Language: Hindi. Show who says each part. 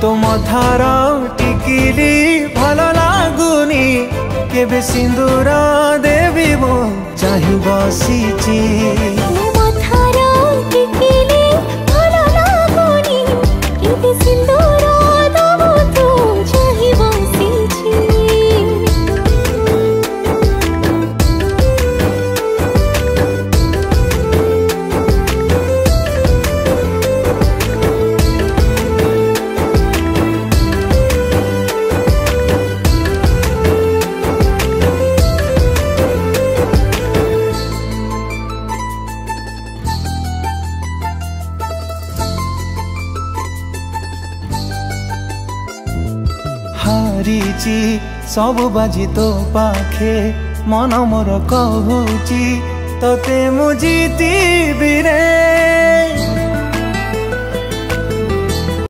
Speaker 1: तुम थार टिकिली भल लागुनी केबे सिंदूर देवी मो चाहि बसीची हारीची सब बाजी तो पाखे मन मोर कहूची तोते मु जीती रे।